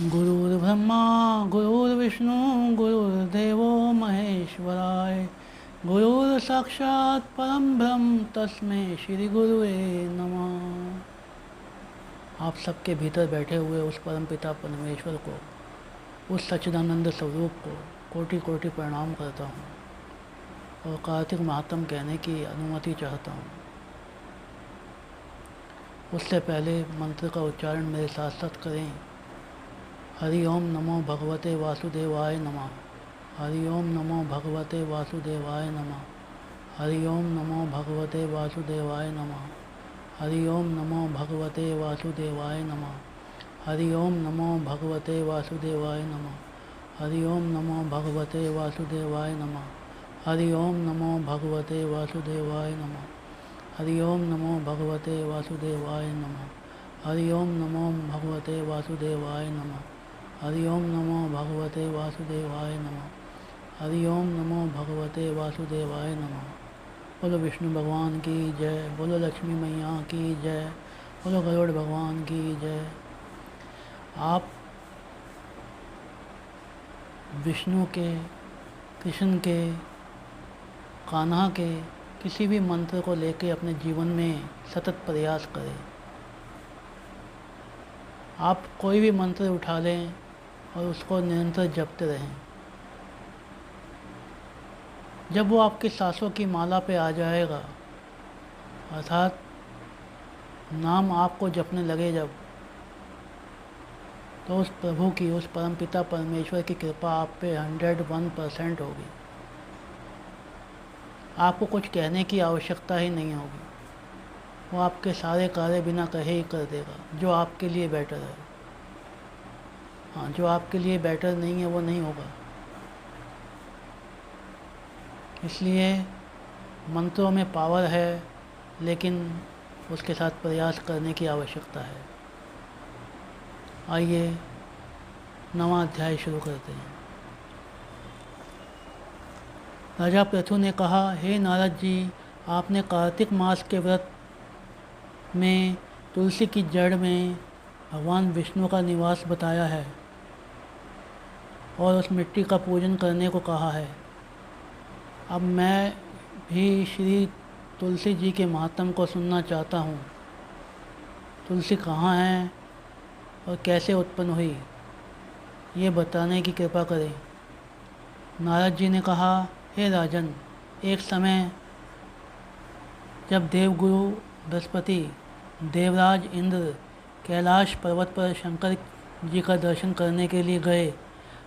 गुरुर्ब्रह्मा गुरुर्विष्णु गुरुर्देवो महेश्वराय गुरुर्साक्षात् परम ब्रह्म तस्मै श्री गुरुवे नमः। आप सबके भीतर बैठे हुए उस परम पिता परमेश्वर को, उस सच्चिदानंद स्वरूप को कोटि कोटि प्रणाम करता हूँ और कार्तिक महात्म कहने की अनुमति चाहता हूँ। उससे पहले मंत्र का उच्चारण मेरे साथ साथ करें। हरि ओम नमो भगवते वासुदेवाय नमः। हरि ओम नमो भगवते वासुदेवाय नमः। हरि ओम नमो भगवते वासुदेवाय नमः। हरि ओम नमो भगवते वासुदेवाय नमः। हरि ओम नमो भगवते वासुदेवाय नमः। हरि ओम नमो भगवते वासुदेवाय नमः। हरि ओम नमो भगवते वासुदेवाय नमः। हरि ओम नमो भगवते वासुदेवाय नमः। हरि ओम नमो भगवते वासुदेवाय नमः। हरि ओम नमो भगवते वासुदेवाय नमः। हरि ओम नमो भगवते वासुदेवाय नमः। बोलो विष्णु भगवान की जय, बोलो लक्ष्मी मैया की जय, बोलो गरुड़ भगवान की जय। आप विष्णु के, कृष्ण के, कान्हा के किसी भी मंत्र को लेके अपने जीवन में सतत प्रयास करें। आप कोई भी मंत्र उठा लें और उसको निरंतर जपते रहें। जब वो आपकी सांसों की माला पे आ जाएगा, अर्थात नाम आपको जपने लगे जब, तो उस प्रभु की, उस परमपिता परमेश्वर की कृपा आप पे 101% होगी। आपको कुछ कहने की आवश्यकता ही नहीं होगी। वो आपके सारे कार्य बिना कहे ही कर देगा, जो आपके लिए बेटर है। हाँ, जो आपके लिए बेटर नहीं है वो नहीं होगा। इसलिए मंत्रों में पावर है, लेकिन उसके साथ प्रयास करने की आवश्यकता है। आइए नवा अध्याय शुरू करते हैं। राजा पृथु ने कहा, हे नारद जी, आपने कार्तिक मास के व्रत में तुलसी की जड़ में भगवान विष्णु का निवास बताया है और उस मिट्टी का पूजन करने को कहा है। अब मैं भी श्री तुलसी जी के महात्म को सुनना चाहता हूँ। तुलसी कहाँ है और कैसे उत्पन्न हुई, ये बताने की कृपा करें। नारद जी ने कहा, हे राजन, एक समय जब देवगुरु बृहस्पति, देवराज इंद्र कैलाश पर्वत पर शंकर जी का दर्शन करने के लिए गए,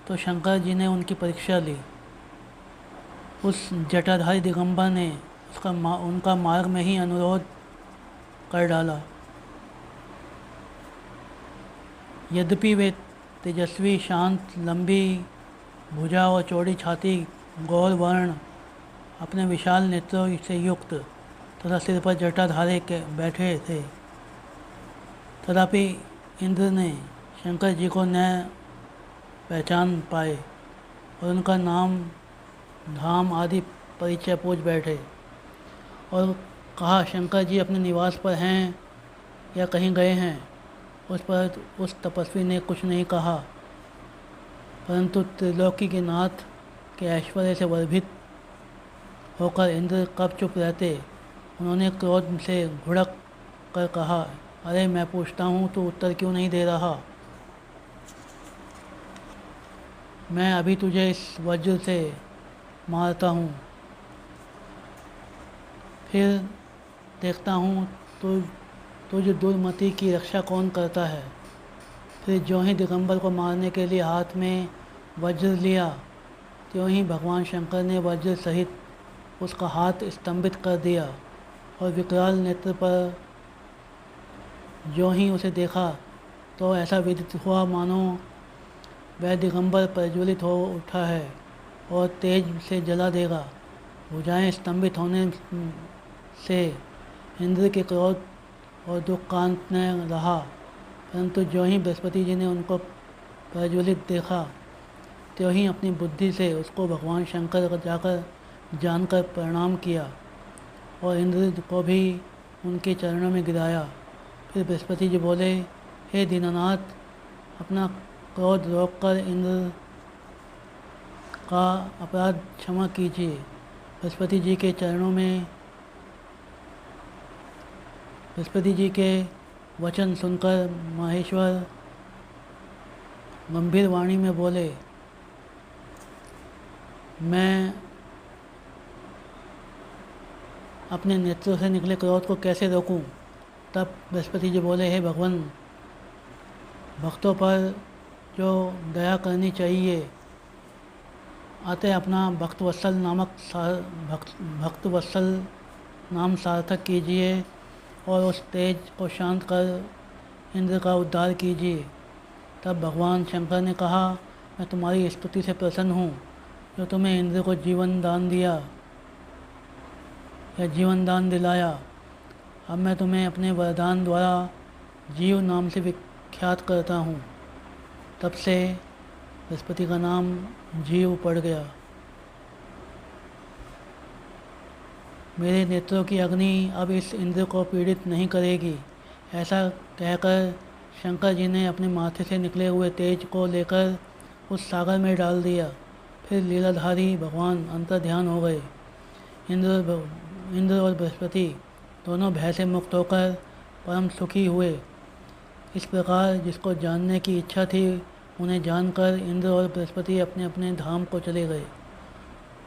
तो शंकर जी ने उनकी परीक्षा ली। उस जटाधारी दिगंबर ने उनका मार्ग में ही अनुरोध कर डाला। यद्यपि वे तेजस्वी, शांत, लंबी भुजा और चौड़ी छाती, गौर वर्ण, अपने विशाल नेत्रों से युक्त तथा सिर पर जटाधारे के बैठे थे, तथापि इंद्र ने शंकर जी को न पहचान पाए और उनका नाम, धाम आदि परिचय पूछ बैठे और कहा, शंकर जी अपने निवास पर हैं या कहीं गए हैं। उस पर उस तपस्वी ने कुछ नहीं कहा, परंतु त्रिलोकी के नाथ के ऐश्वर्य से गर्भित होकर इंद्र कब चुप रहते। उन्होंने क्रोध से भुड़क कर कहा, अरे मैं पूछता हूँ तो उत्तर क्यों नहीं दे रहा। मैं अभी तुझे इस वज्र से मारता हूँ, फिर देखता हूँ तुझ दुर्मति की रक्षा कौन करता है। फिर ज्यों ही दिगंबर को मारने के लिए हाथ में वज्र लिया, त्यों ही भगवान शंकर ने वज्र सहित उसका हाथ स्तंभित कर दिया और विकराल नेत्र पर ज्यों ही उसे देखा तो ऐसा विदित हुआ मानो वह दिगंबर प्रज्वलित हो उठा है और तेज से जला देगा। भुजाएं स्तंभित होने से इंद्र के क्रोध और दुख कांत ने रहा, परंतु ज्यों ही बृहस्पति जी ने उनको प्रज्वलित देखा, त्यों ही अपनी बुद्धि से उसको भगवान शंकर जाकर जानकर प्रणाम किया और इंद्र को भी उनके चरणों में गिराया। फिर बृहस्पति जी बोले, हे दीनानाथ, अपना क्रोध रोककर इंद्र का अपराध क्षमा कीजिए। बृहस्पति जी के चरणों में बृहस्पति जी के वचन सुनकर माहेश्वर गंभीर वाणी में बोले, मैं अपने नेत्रों से निकले क्रोध को कैसे रोकूं? तब बृहस्पति जी बोले, हे भगवान, भक्तों पर जो दया करनी चाहिए, अतः अपना भक्तवत्सल भक्तवत्सल नाम सार्थक कीजिए और उस तेज को शांत कर इंद्र का उद्धार कीजिए। तब भगवान शंकर ने कहा, मैं तुम्हारी स्तुति से प्रसन्न हूँ जो तुम्हें इंद्र को जीवन दान दिया या जीवन दान दिलाया। अब मैं तुम्हें अपने वरदान द्वारा जीव नाम से विख्यात करता हूँ। तब से बृहस्पति का नाम जीव पड़ गया। मेरे नेत्रों की अग्नि अब इस इंद्र को पीड़ित नहीं करेगी। ऐसा कहकर शंकर जी ने अपने माथे से निकले हुए तेज को लेकर उस सागर में डाल दिया। फिर लीलाधारी भगवान अंतर्ध्यान हो गए। इंद्र और बृहस्पति दोनों भय से मुक्त होकर परम सुखी हुए। इस प्रकार जिसको जानने की इच्छा थी उन्हें जानकर इंद्र और बृहस्पति अपने अपने धाम को चले गए।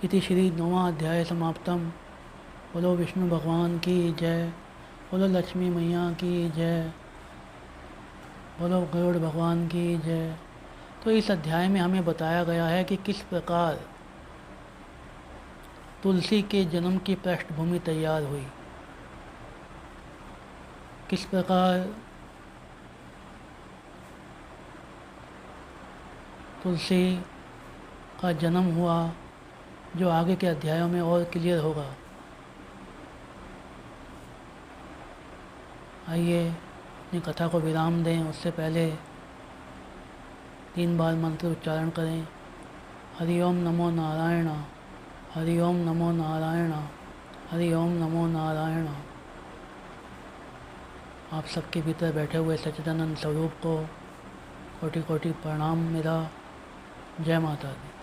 इति श्री 9वां अध्याय समाप्तम। बोलो विष्णु भगवान की जय, बोलो लक्ष्मी मैया की जय, बोलो गरुड़ भगवान की जय। तो इस अध्याय में हमें बताया गया है कि किस प्रकार तुलसी के जन्म की पृष्ठभूमि तैयार हुई, किस प्रकार तुलसी का जन्म हुआ, जो आगे के अध्यायों में और क्लियर होगा। आइए अपनी कथा को विराम दें, उससे पहले 3 बार मंत्र उच्चारण करें। हरि ओम नमो नारायण, हरि ओम नमो नारायण, हरि ओम नमो नारायण। आप सबके भीतर बैठे हुए सच्चिदानंद स्वरूप को कोटि कोटि प्रणाम मेरा। जय माता दी।